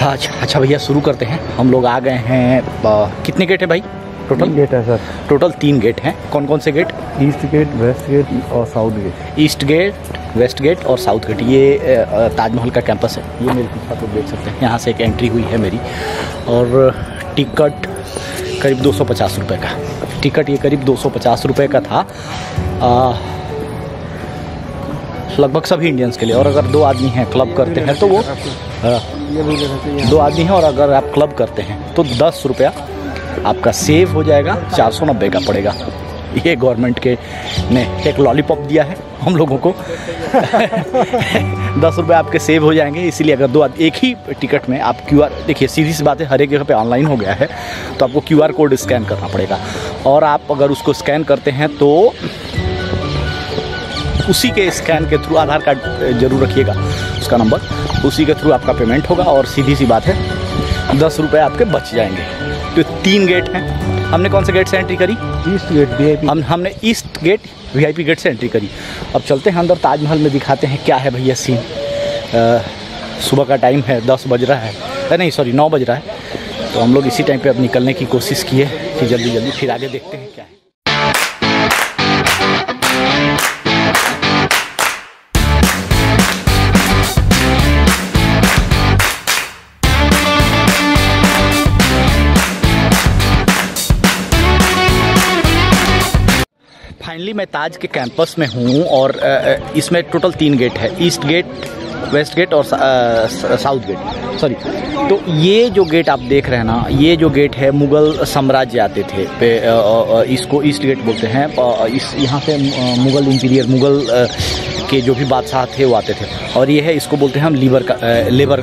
अच्छा भैया शुरू करते हैं। हम लोग आ गए हैं। कितने गेट है भाई टोटल? 3 गेट है सर। टोटल 3 गेट हैं। कौन कौन से gate? East gate, west gate और south gate. East gate, west gate और साउथ गेट। ये ताजमहल का कैंपस है। ये मेरे पीछे आप लोग देख सकते हैं। यहाँ से एक एंट्री हुई है मेरी और टिकट करीब 250 रुपये का। टिकट ये करीब 250 रुपये का था लगभग सभी इंडियंस के लिए। और अगर 2 आदमी हैं क्लब करते हैं तो वो 2 आदमी हैं और अगर आप क्लब करते हैं तो 10 रुपया आपका सेव हो जाएगा। 490 का पड़ेगा। ये गवर्नमेंट के ने एक लॉलीपॉप दिया है हम लोगों को। 10 रुपये आपके सेव हो जाएंगे। इसीलिए अगर 2 आदमी एक ही टिकट में आप QR, देखिए सीधी सी बात है, हर एक जगह पे ऑनलाइन हो गया है तो आपको QR कोड स्कैन करना पड़ेगा। और आप अगर उसको स्कैन करते हैं तो उसी के स्कैन के थ्रू, आधार कार्ड जरूर रखिएगा उसका नंबर, उसी के थ्रू आपका पेमेंट होगा और सीधी सी बात है 10 रुपये आपके बच जाएंगे। तो 3 गेट हैं। हमने कौन से गेट से एंट्री करी? East gate VIP। हमने ईस्ट गेट VIP गेट से एंट्री करी। अब चलते हैं अंदर, ताजमहल में दिखाते हैं क्या है भैया सीन। सुबह का टाइम है, 10 बज रहा है, नहीं सॉरी 9 बज रहा है। तो हम लोग इसी टाइम पे अब निकलने की कोशिश किए कि जल्दी जल्दी, फिर आगे देखते हैं क्या है। फाइनली मैं ताज के कैंपस में हूँ और इसमें टोटल 3 गेट है। ईस्ट गेट, वेस्ट गेट और साउथ गेट, सॉरी। तो ये जो गेट आप देख रहे हैं ना, ये जो गेट है मुग़ल साम्राज्य आते थे इसको ईस्ट गेट बोलते हैं। यहाँ से मुग़ल इंटीरियर, मुग़ल के जो भी बादशाह थे वो आते थे। और ये है, इसको बोलते हैं हम लेबर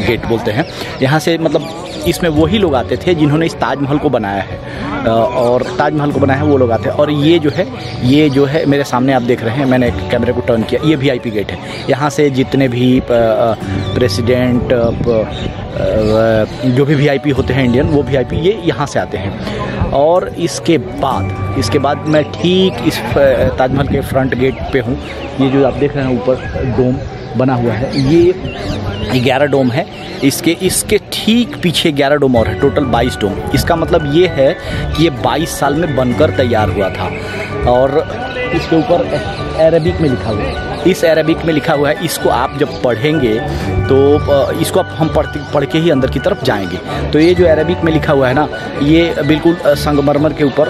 गेट बोलते हैं। यहाँ से मतलब इसमें वही लोग आते थे जिन्होंने इस ताजमहल को बनाया है, और ताजमहल को बनाया है वो लोग आते हैं। और ये जो है मेरे सामने आप देख रहे हैं, मैंने कैमरे को टर्न किया, ये VIP गेट है। यहाँ से जितने भी प्रेसिडेंट, जो भी VIP होते हैं इंडियन, वो VIP ये यहाँ से आते हैं। और इसके बाद मैं ठीक इस ताजमहल के फ्रंट गेट पे हूँ। ये जो आप देख रहे हैं ऊपर डोम बना हुआ है, ये 11 डोम है। इसके ठीक पीछे 11 डोम और है, टोटल 22 डोम। इसका मतलब ये है कि ये 22 साल में बनकर तैयार हुआ था। और इसके ऊपर अरबिक में लिखा हुआ है। इस अरबिक में लिखा हुआ है, इसको आप जब पढ़ेंगे तो इसको हम पढ़ के ही अंदर की तरफ जाएंगे। तो ये जो अरबिक में लिखा हुआ है ना, ये बिल्कुल संगमरमर के ऊपर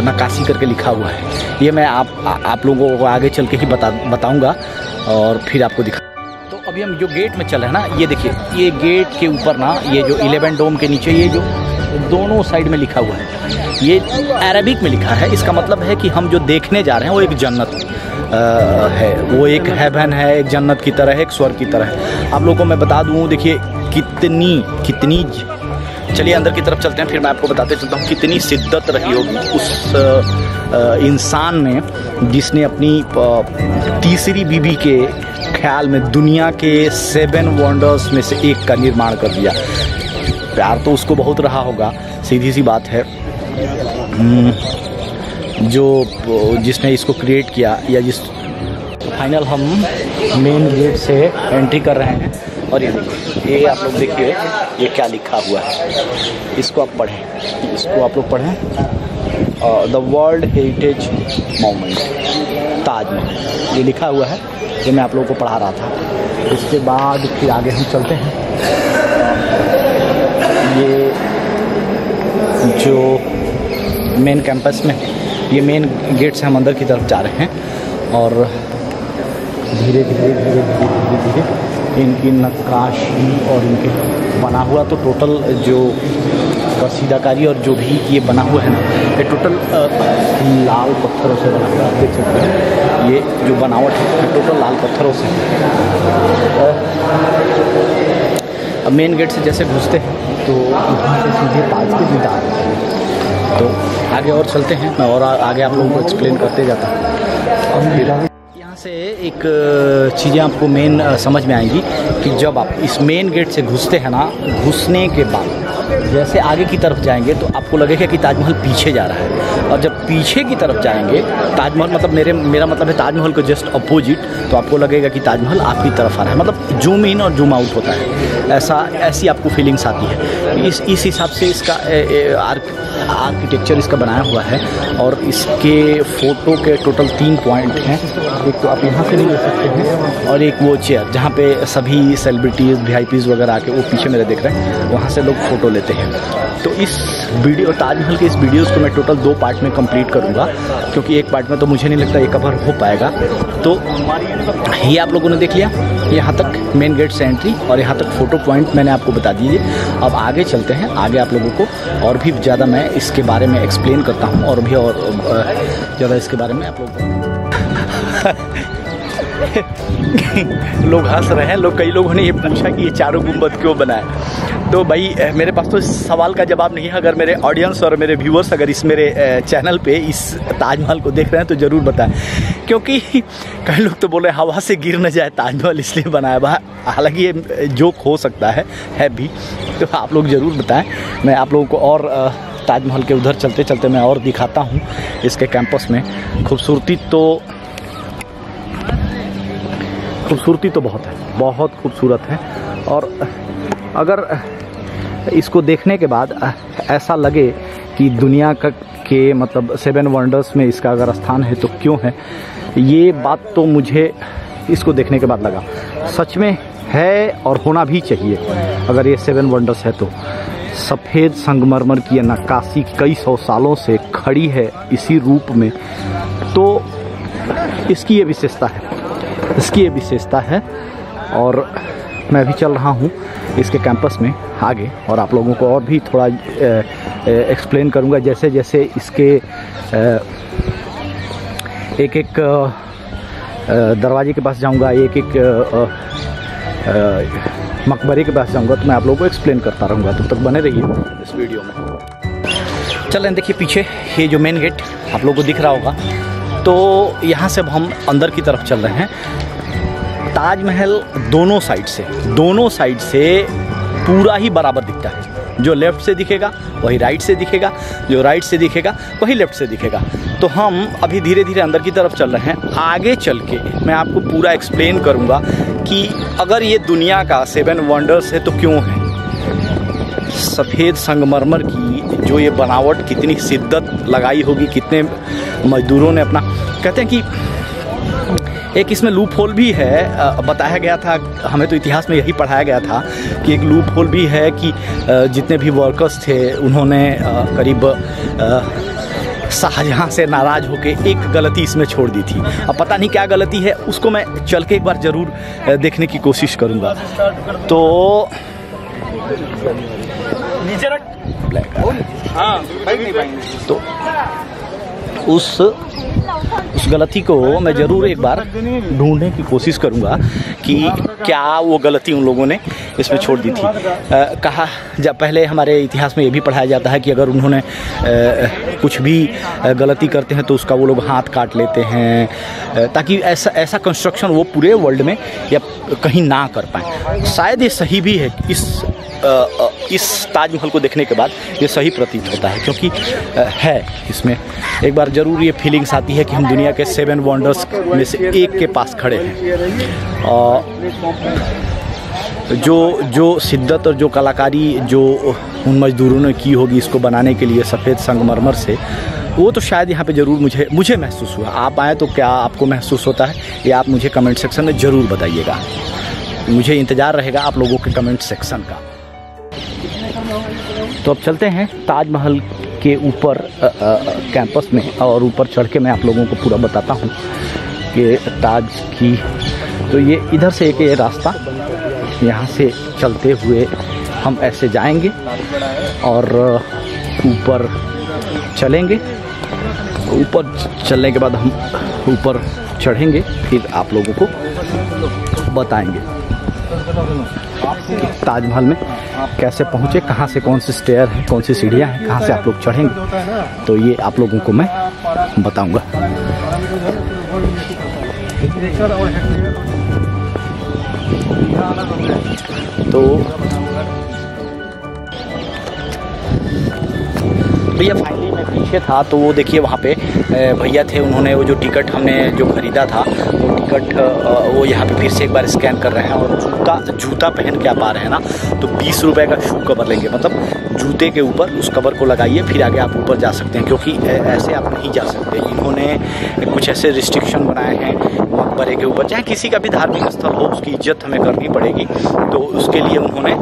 नक्काशी करके लिखा हुआ है। ये मैं आप लोगों को आगे चल के ही बताऊँगा और फिर आपको दिखा। तो अभी हम जो गेट में चल रहे हैं ना, ये देखिए, ये गेट के ऊपर ना, ये जो 11 डोम के नीचे ये जो दोनों साइड में लिखा हुआ है, ये अरबिक में लिखा है। इसका मतलब है कि हम जो देखने जा रहे हैं वो एक जन्नत है, वो एक हेवन है, एक जन्नत की तरह है, एक स्वर्ग की तरह है। आप लोगों को मैं बता दूँ, देखिए कितनी चलिए अंदर की तरफ चलते हैं, फिर मैं आपको बताते चलता हूँ कितनी शिद्दत रही होगी उस इंसान में जिसने अपनी तीसरी बीबी के ख्याल में दुनिया के 7 वंडर्स में से एक का निर्माण कर दिया। प्यार तो उसको बहुत रहा होगा, सीधी सी बात है। जिसने इसको क्रिएट किया या फाइनल हम मेन गेट से एंट्री कर रहे हैं। और ये देखिए, ये आप लोग देखिए ये क्या लिखा हुआ है, इसको आप पढ़ें, इसको आप लोग पढ़ें। The world heritage monument Taj Mahal, ये लिखा हुआ है। ये मैं आप लोगों को पढ़ा रहा था। इसके बाद फिर आगे हम चलते हैं। ये जो मेन कैंपस में, ये मेन गेट से हम अंदर की तरफ जा रहे हैं। और धीरे धीरे इनकी नक्काशी और इनके बना हुआ, तो टोटल जो कसीदाकारी और जो भी ये बना हुआ है ना, ये टोटल लाल पत्थरों से बना हुआ है। देख सकते हैं ये जो बनावट है टोटल लाल पत्थरों से। अब मेन गेट से जैसे घुसते हैं तो यहाँ से सीधे ताज के दीदार हैं। तो आगे और चलते हैं, मैं और आगे आप लोगों को एक्सप्लेन करते जाता हूँ। यहाँ से एक चीज़ें आपको मेन समझ में आएंगी कि जब आप इस मेन गेट से घुसते हैं ना, घुसने के बाद जैसे आगे की तरफ जाएंगे तो आपको लगेगा कि ताजमहल पीछे जा रहा है। और जब पीछे की तरफ जाएंगे ताजमहल, मतलब मेरा मतलब है ताजमहल को जस्ट अपोजिट, तो आपको लगेगा कि ताजमहल आपकी तरफ आ रहा है, मतलब जूम इन और जूम आउट होता है, ऐसी आपको फीलिंग्स आती है। इस हिसाब से इसका आर्किटेक्चर इसका बनाया हुआ है। और इसके फ़ोटो के टोटल 3 पॉइंट हैं। एक तो आप यहाँ से भी ले सकते हैं, और एक वो चेयर जहाँ पे सभी सेलिब्रिटीज़ VIPs वगैरह आके, वो पीछे मेरे देख रहे हैं, वहाँ से लोग फ़ोटो लेते हैं। तो इस वीडियो, ताजमहल के इस वीडियोज़ को मैं टोटल 2 पार्ट में कंप्लीट करूँगा, क्योंकि एक पार्ट में तो मुझे नहीं लगता ये कवर हो पाएगा। तो ये आप लोगों ने देख लिया यहाँ तक मेन गेट से एंट्री, और यहाँ तक फ़ोटो पॉइंट मैंने आपको बता दीजिए। अब आगे चलते हैं, आगे आप लोगों को और भी ज़्यादा मैं इसके बारे में एक्सप्लेन करता हूँ, और भी और ज़्यादा इसके बारे में आप लोगों को लोग हंस रहे हैं। कई लोगों ने ये पूछा कि ये चारों गुंबद क्यों बना है। तो भाई मेरे पास तो इस सवाल का जवाब नहीं है। अगर मेरे ऑडियंस और मेरे व्यूअर्स अगर इस मेरे चैनल पे इस ताजमहल को देख रहे हैं तो ज़रूर बताएं, क्योंकि कई लोग तो बोले हवा से गिर न जाए ताजमहल इसलिए बनाया। हालांकि ये जोक हो सकता है भी, तो आप लोग ज़रूर बताएं। मैं आप लोगों को और ताजमहल के उधर चलते चलते मैं और दिखाता हूँ इसके कैंपस में। खूबसूरती तो बहुत है, बहुत खूबसूरत है। और अगर इसको देखने के बाद ऐसा लगे कि दुनिया के मतलब 7 वंडर्स में इसका अगर स्थान है तो क्यों है, ये बात तो मुझे इसको देखने के बाद लगा। सच में है और होना भी चाहिए। अगर ये 7 वंडर्स है तो सफ़ेद संगमरमर की नक्काशी कई सौ सालों से खड़ी है इसी रूप में, तो इसकी ये विशेषता है। और मैं भी चल रहा हूँ इसके कैंपस में आगे, और आप लोगों को और भी थोड़ा एक्सप्लेन करूँगा जैसे जैसे इसके एक एक दरवाजे के पास जाऊँगा, एक एक मकबरे के पास जाऊँगा, तो मैं आप लोगों को एक्सप्लेन करता रहूँगा। तब तक बने रहिए इस वीडियो में। चलें, देखिए पीछे ये जो मेन गेट आप लोगों को दिख रहा होगा, तो यहाँ से अब हम अंदर की तरफ चल रहे हैं। ताजमहल दोनों साइड से पूरा ही बराबर दिखता है। जो लेफ़्ट से दिखेगा वही राइट से दिखेगा, जो राइट से दिखेगा वही लेफ़्ट से दिखेगा। तो हम अभी धीरे धीरे अंदर की तरफ चल रहे हैं। आगे चल के मैं आपको पूरा एक्सप्लेन करूँगा कि अगर ये दुनिया का 7 वंडर्स है तो क्यों है। सफ़ेद संगमरमर की जो ये बनावट, कितनी शिद्दत लगाई होगी, कितने मजदूरों ने अपना, कहते हैं कि एक इसमें लूप होल भी है। बताया गया था, हमें तो इतिहास में यही पढ़ाया गया था कि एक लूप होल भी है कि जितने भी वर्कर्स थे उन्होंने करीब शाहजहाँ से नाराज़ होकर एक गलती इसमें छोड़ दी थी। अब पता नहीं क्या गलती है, उसको मैं चल के एक बार ज़रूर देखने की कोशिश करूँगा। तो नीचे रख, तो उस गलती को मैं ज़रूर एक बार ढूंढने की कोशिश करूंगा कि क्या वो गलती उन लोगों ने इसमें छोड़ दी थी। कहा जब पहले हमारे इतिहास में ये भी पढ़ाया जाता है कि अगर उन्होंने कुछ भी गलती करते हैं तो उसका वो लोग हाथ काट लेते हैं, ताकि ऐसा कंस्ट्रक्शन वो पूरे वर्ल्ड में या कहीं ना कर पाएँ। शायद ये सही भी है। इस ताजमहल को देखने के बाद ये सही प्रतीत होता है, क्योंकि है इसमें एक बार ज़रूर ये फीलिंग्स आती है कि हम दुनिया के 7 वंडर्स में से एक के पास खड़े हैं। और जो शिद्दत और जो कलाकारी जो उन मजदूरों ने की होगी इसको बनाने के लिए सफ़ेद संगमरमर से, वो तो शायद यहाँ पे ज़रूर मुझे महसूस हुआ। आप आए तो क्या आपको महसूस होता है, ये आप मुझे कमेंट सेक्शन में ज़रूर बताइएगा। मुझे इंतज़ार रहेगा आप लोगों के कमेंट सेक्शन का। तो अब चलते हैं ताजमहल के ऊपर कैंपस में, और ऊपर चढ़ के मैं आप लोगों को पूरा बताता हूँ कि ताज की। तो ये इधर से एक ये रास्ता, यहाँ से चलते हुए हम ऐसे जाएंगे और ऊपर चलेंगे। ऊपर चलने के बाद हम ऊपर चढ़ेंगे, फिर आप लोगों को बताएंगे ताजमहल में कैसे पहुँचे, कहाँ से कौन सी स्टेयर है, कौन सी सीढ़ियाँ हैं, कहाँ से आप लोग चढ़ेंगे, तो ये आप लोगों को मैं बताऊंगा। भैया फाइनली मैं पीछे था तो वो देखिए वहाँ पे भैया थे, उन्होंने वो जो टिकट हमने जो ख़रीदा था वो टिकट वो यहाँ पे फिर से एक बार स्कैन कर रहे हैं। और जूता पहन के आप आ रहे हैं ना तो 20 रुपये का शू कवर लेंगे, मतलब जूते के ऊपर उस कवर को लगाइए फिर आगे आप ऊपर जा सकते हैं, क्योंकि ऐसे आप नहीं जा सकते। इन्होंने कुछ ऐसे रिस्ट्रिक्शन बनाए हैं मकबरे के ऊपर, चाहे किसी का भी धार्मिक स्थल हो उसकी इज्जत हमें करनी पड़ेगी, तो उसके लिए उन्होंने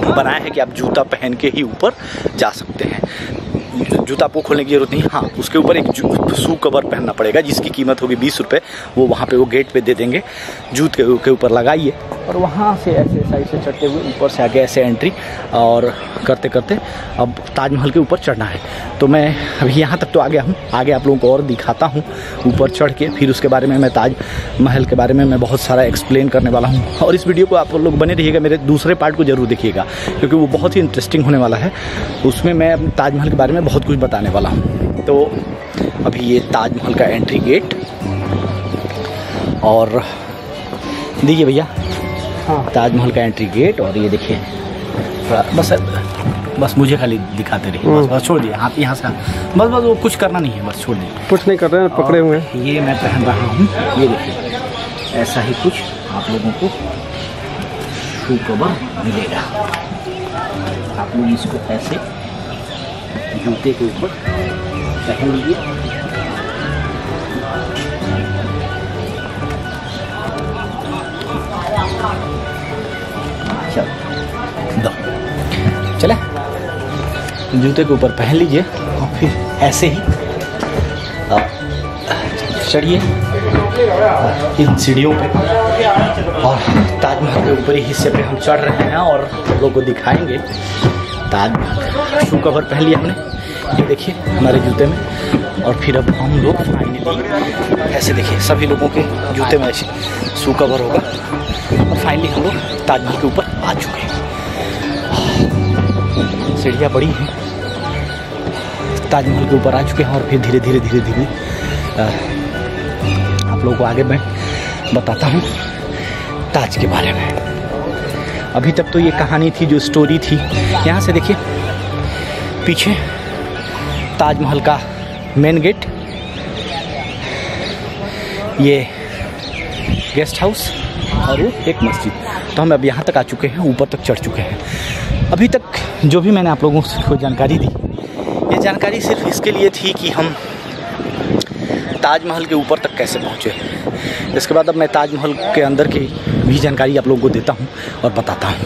बनाया है कि आप जूता पहन के ही ऊपर जा सकते हैं। जूता आपको खोलने की जरूरत नहीं, हाँ उसके ऊपर एक शू कवर पहनना पड़ेगा जिसकी कीमत होगी 20 रुपये। वो वहाँ पे वो गेट पे दे देंगे, जूते के ऊपर लगाइए और वहाँ से ऐसे साइड से चढ़ते हुए ऊपर से आगे ऐसे एंट्री और करते करते अब ताजमहल के ऊपर चढ़ना है। तो मैं अभी यहाँ तक तो आ गया हूँ, आगे आप लोगों को और दिखाता हूँ ऊपर चढ़ के, फिर उसके बारे में मैं ताजमहल के बारे में मैं बहुत सारा एक्सप्लेन करने वाला हूँ। और इस वीडियो को आप लोग बने रहिएगा, मेरे दूसरे पार्ट को ज़रूर देखिएगा क्योंकि वो बहुत ही इंटरेस्टिंग होने वाला है। उसमें मैं ताजमहल के बारे में बहुत कुछ बताने वाला हूँ। तो अभी ये ताजमहल का एंट्री गेट और देखिए भैया, हाँ ताजमहल का एंट्री गेट। और ये देखिए बस मुझे खाली दिखाते रहिए, बस छोड़ दिए हाथ यहाँ से, बस वो कुछ करना नहीं है, बस छोड़ दिए, कुछ नहीं कर रहे हैं, पकड़े हुए हैं। ये मैं पहन रहा हूँ, ये देखिए ऐसा ही कुछ आप लोगों को शू कवर मिलेगा। आप लोग इसको ऐसे जूते के ऊपर पहन लीजिए। चले जूते के ऊपर पहन लीजिए और फिर ऐसे ही चढ़िए इन सीढ़ियों पे और ताजमहल के ऊपरी हिस्से पे हम चढ़ रहे हैं और आप लोगों को दिखाएंगे ताजमहल। शू कवर पहन लिया हमने, ये देखिए हमारे जूते में। और फिर अब हम लोग फाइनली ऐसे देखिए सभी लोगों के जूते में ऐसे शू कवर होगा और फाइनली हम लोग ताजमहल के ऊपर आ चुके हैं। सीढ़ियाँ बड़ी हैं, ताजमहल के ऊपर आ चुके हैं और फिर धीरे धीरे धीरे धीरे आप लोगों को आगे मैं बताता हूँ ताज के बारे में। अभी तक तो ये कहानी थी, जो स्टोरी थी। यहाँ से देखिए पीछे ताजमहल का मेन गेट, ये गेस्ट हाउस और वो एक मस्जिद। तो हम अब यहाँ तक आ चुके हैं, ऊपर तक चढ़ चुके हैं। अभी तक जो भी मैंने आप लोगों को जानकारी दी, ये जानकारी सिर्फ इसके लिए थी कि हम ताजमहल के ऊपर तक कैसे पहुँचे। इसके बाद अब मैं ताजमहल के अंदर की भी जानकारी आप लोगों को देता हूँ और बताता हूँ।